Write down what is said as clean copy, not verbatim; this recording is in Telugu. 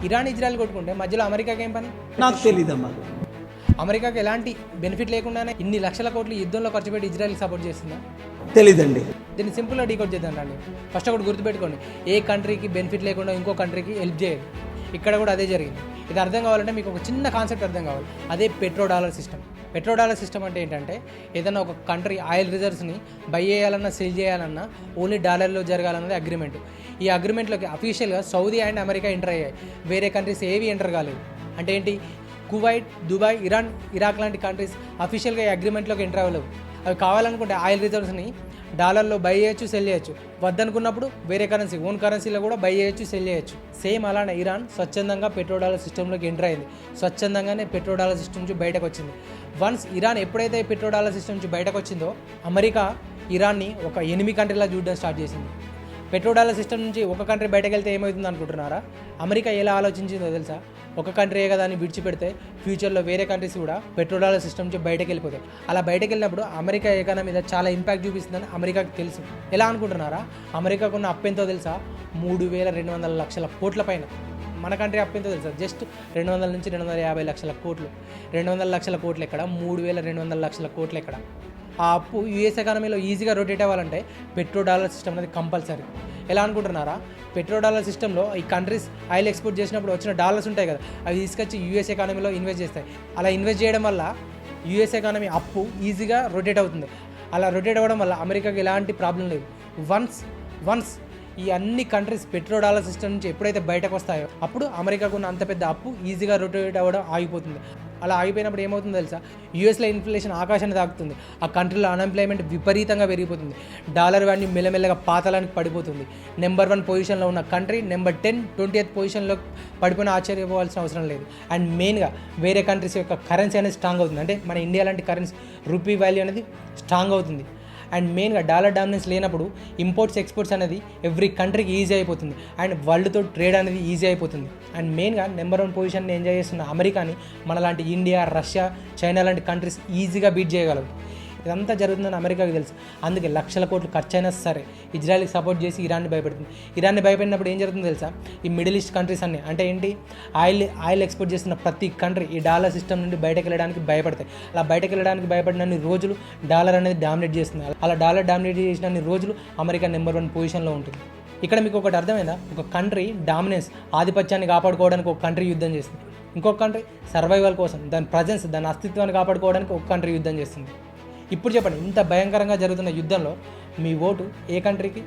ఇరాన్ ఇజ్రాయెల్ కొట్టుకుంటే మధ్యలో అమెరికాకి ఏం పని? నాకు తెలీదమ్మా. అమెరికాకి ఎలాంటి బెనిఫిట్ లేకుండానే ఇన్ని లక్షల కోట్లు యుద్ధంలో ఖర్చు పెట్టి ఇజ్రాయెల్కి సపోర్ట్ చేస్తుందా? తెలీదండి. దీన్ని సింపుల్గా డీకోడ్ చేద్దాం రండి. ఫస్ట్ ఒకటి గుర్తుపెట్టుకోండి, ఏ కంట్రీకి బెనిఫిట్ లేకుండా ఇంకో కంట్రీకి హెల్ప్ చేయదు. ఇక్కడ కూడా అదే జరిగింది. ఇది అర్థం కావాలంటే మీకు ఒక చిన్న కాన్సెప్ట్ అర్థం కావాలి. అదే petro dollar system. Petro dollar system అంటే ఏంటంటే, ఏదైనా ఒక కంట్రీ ఆయిల్ రిజర్వ్స్ని బై చేయాలన్నా సెల్ చేయాలన్నా ఓన్లీ డాలర్లో జరగాలన్నది అగ్రిమెంట్. ఈ అగ్రిమెంట్లోకి అఫీషియల్గా సౌదీ అండ్ అమెరికా ఎంటర్ అయ్యాయి, వేరే కంట్రీస్ ఏవి ఎంటర్ కాలేదు. అంటే ఏంటి? కువైట్, దుబాయ్, ఇరాన్, ఇరాక్ లాంటి కంట్రీస్ అఫీషియల్గా ఈ అగ్రిమెంట్లోకి ఎంటర్ అవ్వలేవు. అవి కావాలనుకుంటే ఆయిల్ రిజర్వ్స్ని డాలర్లో బై చేయొచ్చు, సెల్ చేయొచ్చు. వద్దనుకున్నప్పుడు వేరే కరెన్సీ, ఓన్ కరెన్సీలో కూడా బై చేయొచ్చు, సెల్ చేయొచ్చు. సేమ్ అలానే ఇరాన్ స్వచ్ఛందంగా పెట్రో డాలర్ సిస్టంలోకి ఎంటర్ అయింది. స్వచ్ఛందంగానే పెట్రో డాలర్ సిస్టమ్ నుంచి బయటకు వచ్చింది. వన్స్ ఇరాన్ ఎప్పుడైతే పెట్రో డాలర్ సిస్టమ్ నుంచి బయటకు వచ్చిందో, అమెరికా ఇరాన్ని ఒక ఎనిమి కంట్రీలా చూడడం స్టార్ట్ చేసింది. పెట్రో డాలర్ సిస్టమ్ నుంచి ఒక కంట్రీ బయటకు వెళ్తే ఏమవుతుంది అనుకుంటున్నారా? అమెరికా ఎలా ఆలోచించిందో తెలుసా? ఒక కంట్రీ కదా అని విడిచిపెడితే ఫ్యూచర్లో వేరే కంట్రీస్ కూడా పెట్రో డాలర్ సిస్టమ్ నుంచి బయటకు వెళ్ళిపోతాయి. అలా బయటకు వెళ్ళినప్పుడు అమెరికా ఎకానమీ మీద చాలా ఇంపాక్ట్ చూపిస్తుందని అమెరికాకి తెలుసు. ఎలా అనుకుంటున్నారా? అమెరికాకున్న అప్పు ఎంతో తెలుసా? 3,200 లక్షల కోట్ల పైన. మన కంట్రీ అప్పు ఎంతో తెలుసా? జస్ట్ 200 నుంచి 250 లక్షల కోట్లు. 200 లక్షల కోట్లు ఎక్కడ? 3,200 లక్షల కోట్లు ఎక్కడ? ఆ అప్పు యూఎస్ ఎకానమీలో ఈజీగా రొటేట్ అవ్వాలంటే పెట్రో డాలర్ సిస్టమ్ అనేది కంపల్సరీ. ఎలా అనుకుంటున్నారా? పెట్రో డాలర్ సిస్టంలో ఈ కంట్రీస్ ఆయిల్ ఎక్స్పోర్ట్ చేసినప్పుడు వచ్చిన డాలర్స్ ఉంటాయి కదా, అవి తీసుకొచ్చి యూఎస్ ఎకానమీలో ఇన్వెస్ట్ చేస్తాయి. అలా ఇన్వెస్ట్ చేయడం వల్ల యూఎస్ ఎకానమీ అప్పు ఈజీగా రొటేట్ అవుతుంది. అలా రొటేట్ అవ్వడం వల్ల అమెరికాకి ఎలాంటి ప్రాబ్లం లేదు. వన్స్ ఈ అన్ని కంట్రీస్ పెట్రో డాలర్ సిస్టమ్ నుంచి ఎప్పుడైతే బయటకు వస్తాయో, అప్పుడు అమెరికాకు ఉన్న అంత పెద్ద అప్పు ఈజీగా రొటేట్ అవ్వడం ఆగిపోతుంది. అలా ఆగిపోయినప్పుడు ఏమవుతుందో తెలుసా? యూఎస్లో ఇన్ఫ్లేషన్ ఆకాశాన్ని తాకుతుంది. ఆ కంట్రీలో అన్ఎంప్లాయ్మెంట్ విపరీతంగా పెరిగిపోతుంది. డాలర్ వాల్యూ మెల్లమెల్లగా పాతాళానికి పడిపోతుంది. నెంబర్ 1 పొజిషన్లో ఉన్న కంట్రీ నెంబర్ 10, 20th పొజిషన్లో పడిపోయిన ఆశ్చర్యపోవాల్సిన అవసరం లేదు. అండ్ మెయిన్గా వేరే కంట్రీస్ యొక్క కరెన్సీ అనేది స్ట్రాంగ్ అవుతుంది. అంటే మన ఇండియా లాంటి కరెన్సీ రూపీ వాల్యూ అనేది స్ట్రాంగ్ అవుతుంది. అండ్ మెయిన్గా డాలర్ డామినెన్స్ లేనప్పుడు ఇంపోర్ట్స్ ఎక్స్పోర్ట్స్ అనేది ఎవ్రీ కంట్రీకి ఈజీ అయిపోతుంది. అండ్ వరల్డ్తో ట్రేడ్ అనేది ఈజీ అయిపోతుంది. అండ్ మెయిన్గా నెంబర్ 1 పొజిషన్ని ఎంజాయ్ చేస్తున్న అమెరికాని మనలాంటి ఇండియా, రష్యా, చైనా లాంటి కంట్రీస్ ఈజీగా బీట్ చేయగలవు. ఇదంతా జరుగుతుందని అమెరికాకి తెలుసు. అందుకే లక్షల కోట్లు ఖర్చు అయినా సరే ఇజ్రాయెల్కి సపోర్ట్ చేసి ఇరాన్ని భయపెడుతుంది. ఇరాన్ని భయపెట్టినప్పుడు ఏం జరుగుతుందో తెలుసా? ఈ మిడిల్ ఈస్ట్ కంట్రీస్ అన్నీ, అంటే ఏంటి, ఆయిల్ ఎక్స్పోర్ట్ చేస్తున్న ప్రతి కంట్రీ ఈ డాలర్ సిస్టమ్ నుండి బయటకు వెళ్ళడానికి భయపడతాయి. అలా బయటకు వెళ్ళడానికి భయపడినన్ని రోజులు డాలర్ అనేది డామినేట్ చేస్తుంది. అలా డాలర్ డామినేట్ చేసినన్ని రోజులు అమెరికా నెంబర్ 1 పొజిషన్లో ఉంటుంది. ఇక్కడ మీకు ఒకటి అర్థమైందా? ఒక కంట్రీ డామినెన్స్, ఆధిపత్యాన్ని కాపాడుకోవడానికి ఒక కంట్రీ యుద్ధం చేస్తుంది. ఇంకొక కంట్రీ సర్వైవల్ కోసం, దాని ప్రజెన్స్, దాని అస్తిత్వాన్ని కాపాడుకోవడానికి ఒక కంట్రీ యుద్ధం చేస్తుంది. ఇప్పుడు చెప్పండి, ఇంత భయంకరంగా జరుగుతున్న యుద్ధంలో మీ ఓటు ఏ కంట్రీకి?